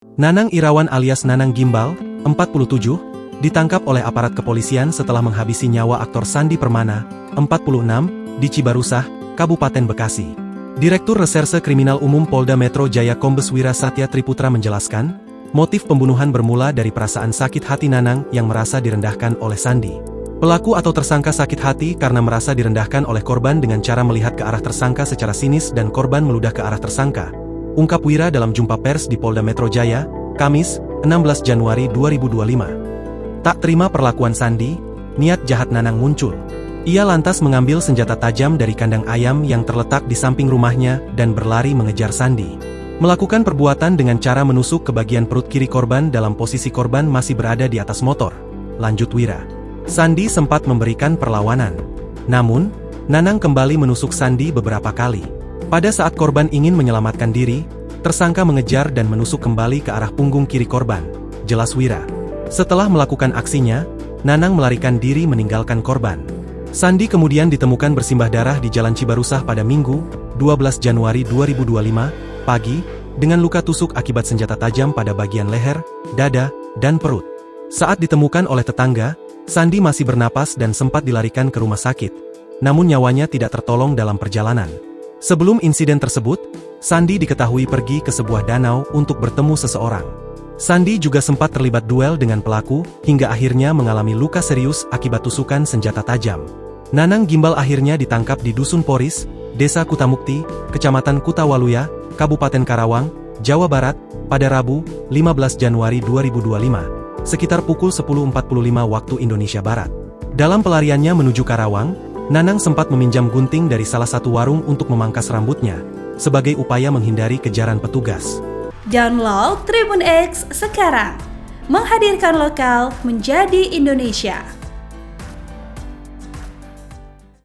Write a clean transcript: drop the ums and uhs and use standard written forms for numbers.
Nanang Irawan alias Nanang Gimbal, 47, ditangkap oleh aparat kepolisian setelah menghabisi nyawa aktor Sandi Permana, 46, di Cibarusah, Kabupaten Bekasi. Direktur Reserse Kriminal Umum Polda Metro Jaya Kombes Wira Satya Triputra menjelaskan, motif pembunuhan bermula dari perasaan sakit hati Nanang yang merasa direndahkan oleh Sandi. Pelaku atau tersangka sakit hati karena merasa direndahkan oleh korban dengan cara melihat ke arah tersangka secara sinis dan korban meludah ke arah tersangka, ungkap Wira dalam jumpa pers di Polda Metro Jaya, Kamis, 16 Januari 2025. Tak terima perlakuan Sandi, niat jahat Nanang muncul. Ia lantas mengambil senjata tajam dari kandang ayam yang terletak di samping rumahnya dan berlari mengejar Sandi. Melakukan perbuatan dengan cara menusuk ke bagian perut kiri korban dalam posisi korban masih berada di atas motor. Lanjut Wira. Sandi sempat memberikan perlawanan. Namun, Nanang kembali menusuk Sandi beberapa kali. Pada saat korban ingin menyelamatkan diri, tersangka mengejar dan menusuk kembali ke arah punggung kiri korban. Jelas Wira. Setelah melakukan aksinya, Nanang melarikan diri meninggalkan korban. Sandi kemudian ditemukan bersimbah darah di Jalan Cibarusah pada Minggu, 12 Januari 2025, pagi, dengan luka tusuk akibat senjata tajam pada bagian leher, dada, dan perut. Saat ditemukan oleh tetangga, Sandi masih bernapas dan sempat dilarikan ke rumah sakit. Namun nyawanya tidak tertolong dalam perjalanan. Sebelum insiden tersebut, Sandi diketahui pergi ke sebuah danau untuk bertemu seseorang. Sandi juga sempat terlibat duel dengan pelaku, hingga akhirnya mengalami luka serius akibat tusukan senjata tajam. Nanang Gimbal akhirnya ditangkap di Dusun Poris, Desa Kutamukti, Kecamatan Kutawaluya, Kabupaten Karawang, Jawa Barat, pada Rabu, 15 Januari 2025, sekitar pukul 10.45 waktu Indonesia Barat. Dalam pelariannya menuju Karawang, Nanang sempat meminjam gunting dari salah satu warung untuk memangkas rambutnya, sebagai upaya menghindari kejaran petugas. Download Tribun X sekarang, menghadirkan lokal menjadi Indonesia.